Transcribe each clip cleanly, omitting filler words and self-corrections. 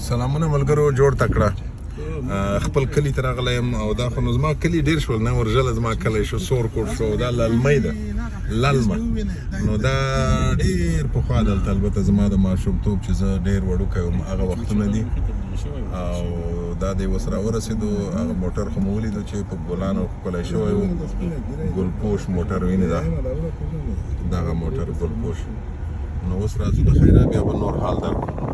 سلامونه ملګرو جوړ تکړه خپل کلی ته راغلی یم او دا خو نو زما کلی ډېر شول نه ورژله زما کلی شو سور کوټ شو دا للمۍ ده للمه نو دا ډېر پخوا دلته البته زما د ماشومتوب چې زه ډېر وړوکی وم هغه وختونه دي او دا دی اوس راورسېدو هغه موټر خو مو ولیدو چې په ګلانو ښکلی شوی و ګلپوش موټر وینې دا دغه موټر ګلپوش نو اوس راځو د خیره بیا به نور حال درکړو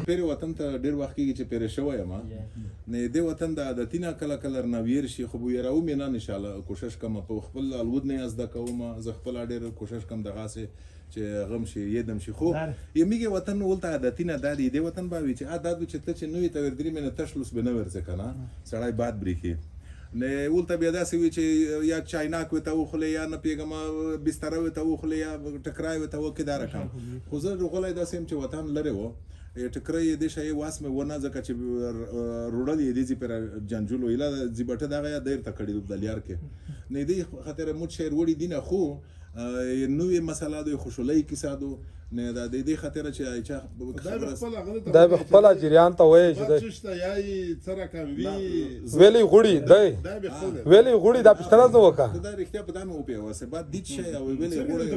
پیر وطن ته ډېر وخت کېږي چې پیره شوی یم نه دې وطن د عادتي نه کله کله رانه ویر شي خو به یې راومې نه انشاءالله کوشش کوم په خپل الود نه یې زده کوم زه خپله ډېر کوشش کوم دغسې چې غم شي یدم شي خو یمیږي وطن ولته عادتي نه دا دی دې وطن به وي چې عادت وي چې ته چې نوې ته وردرې مې نه تشلوس به نه ورځې که نه سړی باد برېښي نه ولته بیا داسې وي چې یا چایناک ورته وخورې یا نه پوهېږم بستره ورته وخورې یا ټکرای ورته وکړې دا رقم خو زه غلی داسې یم چې وطن لرې و ټکره یې دې شی واس مې ونه ځکه چې روړل یې دې ځي پر جنجولو ایله ځیبټه دغه یا دیر ته کړي د لیار کې نه دې خاطر موږ شعر وړي دي نه خو نوې مسله د خوشحالۍ کیسه دو نه دا د دې خاطر چې چا دا به خپل جریان ته وایي چې ویلې غوړي دی ویلې غوړي دا پښتنه زه وکړه دا رښتیا په دامه وپی واسه بعد دې شي او ویلې غوړي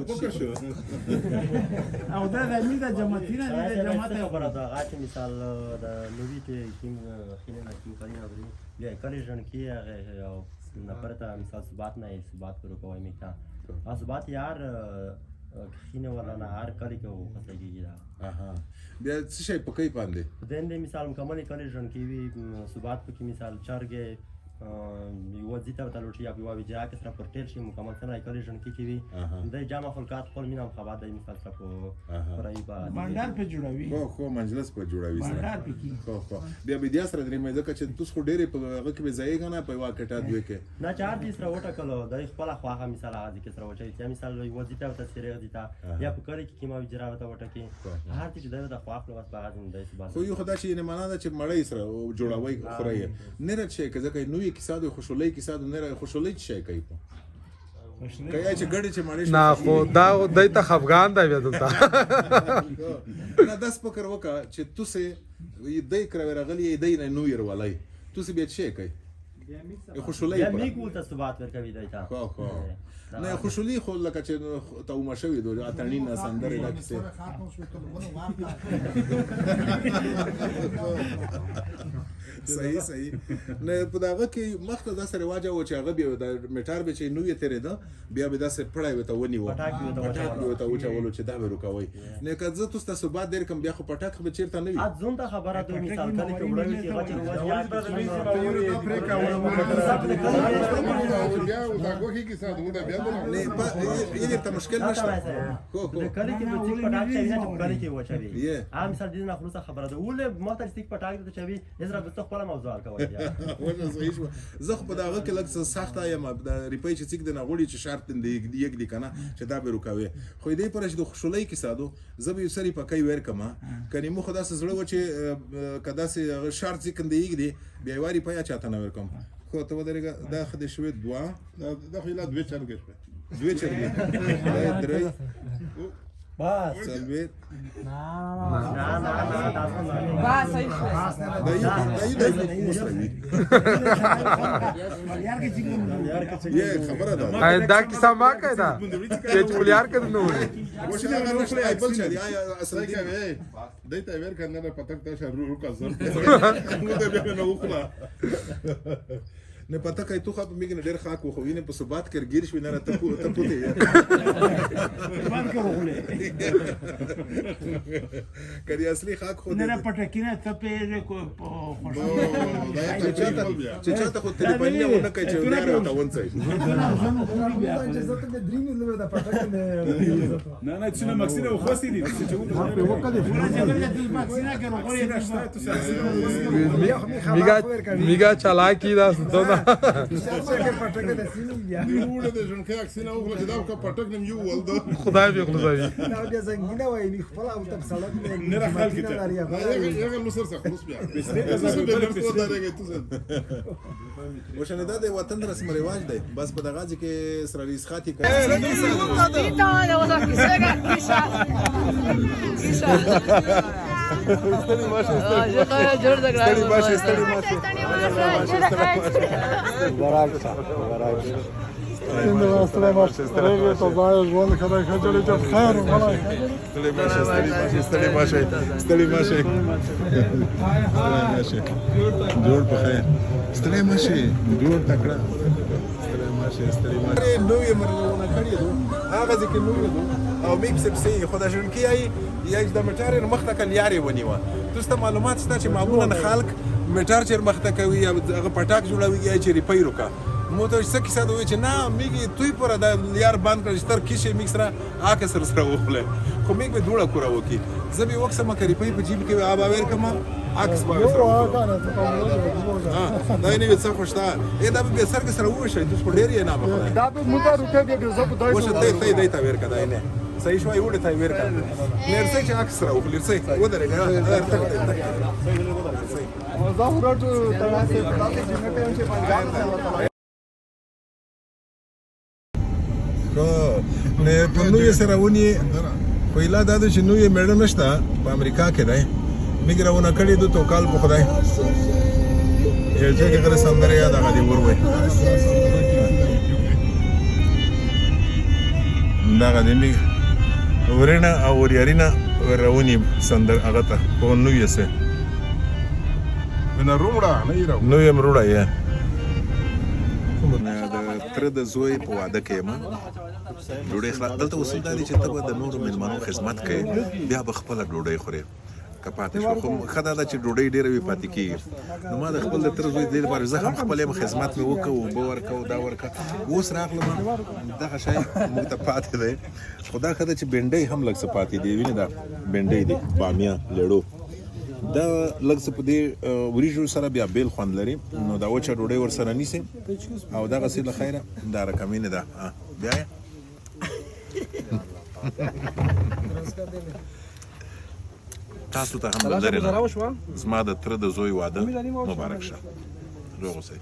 او دا د میدا جماعتینه د جماعت خبره ده هغه مثال د نوې کې کوم خینه نه کوم کاری نه بیا کله ژوند کې او نفر ته مثال ثبات نه ثبات ورو کوي میکا ثبات یار خینه ولا نه هر کاری کې وخصېږي دا بیا څه شي په کوي باندې دنده مثال مکمل کله ژوند کې وي ثبات په کې مثال چارګه وظیفه ته لوټي یا په وجه کې سره پرټل شي مکمل سره کله ژوند کې وي د جامع خلقات خپل مینم خبر د مثال سره په پرایبا بانډار په جوړوي خو مجلس په جوړوي بانډار په کې خو بیا به دیا سره درې مې ځکه چې تاسو خو ډېرې په هغه کې به ځایګا نه په واکټا دوی کې نه چار دي سره وټه کلو د خپل خواخه مثال هغه کې سره وټه چې مثال وظیفه ته سره دي یا په کړي کې ما وجرا وته وټه کې هر څه د خواخ له واسه هغه د ثبات خو یو خدای شي نه معنا ده چې مړی سره جوړوي خوري نه رچې کزه نوې کیسه د خوشحالۍ کیسه د نه خوشحالۍ شي کوي کیا چې ګړې چې مړی نه خو دا دای ته افغان دی بیا دلته نه داس فکر وکړه چې تاسو دای کړو راغلی دای نه نو ير ولای تاسو به شي کوي خوشحالۍ یا میګو ته ثبات ورکوي دای ته خو نه خوشحالي خو لکه چې ته ما شوی دوی اتنین سندره راکسه صحیح نه په داغه کې مخته داسې رواج او چې هغه بیا د میټار به چې نو یې تیرې ده بیا به داسې پړای وته ونی و پټاک وته وچولو چې دا به روکوي نه که زه تاسو ثبات در کوم بیا خو پټاک به چیرته نه وي ځون ته خبره ده مثال کله کې وړاندې چې غوړي بیا او دا کوهي کې ساده وډه بیا نه یې ته مشکل نشته خو کله کې به چې پټاک چې نه کله کې وچوي عام مثال دې نه خلاصه خبره ده ولې مخته چې پټاک ته چوي نظر به خپل موضوع کوي وجه صحیح شو زه خو په دغه کې لږ سخته یم د ریپای چې څنګه نه غوړي چې شرط دی یک دی کنه چې دا به روکوي خو دې پر چې د خوشحالۍ کې ساده زه به یو سری پکای ور کما کني مو خدا سره زړه و چې کدا سي شرط څنګه دی یک دی بیا واری پیا چاته نه ور کوم خو ته ودرېګه دا خدای شوې دوا دا خو لا دوه چرګ درې بس سلویت نه بس صحیح خبره ده دا کیسه ما کوي دا چې پولیار کړي نو وشي دا غوښه ایبل چې دی اصل دی دایته ور کنه پتک ته شروع کا زر نو دې به نه وکړه نه پته کوي تو خو به میګنه ډېر خاک خو وینې په ثبات کې ګیر شو نه ته پوته مان کرو غله کدي اصلي خاک خو نه پټه کینه ته په خوشاله چې چاته خو تلیفوني ونه کوي چې بیا راته ونځي نه څونه مکسینه خو خاصی دي چې میگه چالاکی دست دادا وړه د ژوندۍ اکسینه وکړه چې دا په پټک نیم یو ولده خدای به خدای نه راخال کیته یو مسر څه خلاص بیا وشنه دا د وطن رسم رواج دی بس په دغه کې سره ریس خاطی کوي جوړ په خیر ستړي ماشي جوړ تکړه ستړي ماشي نو یې مرونه کړی دو هغه ځکه نو او میک سپسي خدای جون کیای یا د مټار مخته کل یاري ونیوه تاسو معلومات شته چې معمولا خلک مټار چې مخته کوي یا هغه پټاک جوړوي یا چې ریپیر وکا مو ته څه کیسه دوی چې نه میګي توي پر د یار باندې کړی تر کیشه میک سره آکه سره وخله خو میګ به دوړه کورا وکی زبي وکسه ما کوي په جیب کې آبا ور کما عکس به سره دا نه څه خوشتا دا به سر کې سره وشه د سپډيري نه ما دا به موږ روکه دې زه په دای وشه ته ته ور کدا نه صحیح شوی وړه ته ور کدا نرسه چې عکس سره وخلې سي ودرېګا زه ورته تاسو په تاسو کې نه پېم چې پنځه نه په نوې سره ونی په اله دا چې نوې میډ نشته په امریکا کې دی میګراونه کړی د توکال په خدای یو ځای کې غره سندره یاد غدي وروي دا غدي می ورنه او وريرینا ورونی سندر هغه ته په نوې سه نه رومړه نه یې نوې مروړه یې د تر د زوی په واده کې ما ډوډۍ خلا دلته وصول دی چې ته به د نورو مېلمنو خدمت کوي بیا به خپله ډوډۍ خورې که پاتې شو خو ښه دا ده چې ډوډۍ ډېره وي پاتې کېږي نو ما د خپل د تر زوی دې لپاره زه هم خپل یم خدمت مې وکړ اوبه ورکړه دا ورکړه اوس راغلم دغه شی موږ ته پاتې دی خو دا ښه ده چې بینډۍ هم لږ څه پاتې دی وینې دا بینډۍ دی بامیه لړو دا لږ څه په دې وریژو سره بیا بیل خوند لري نو دا وچه ډوډۍ ورسره نیسي او دغسې له خیره دا رقمینې ده بیا یې تاسو ته هم لري زما د تره د زوی واده مبارک شه روغ اوسئ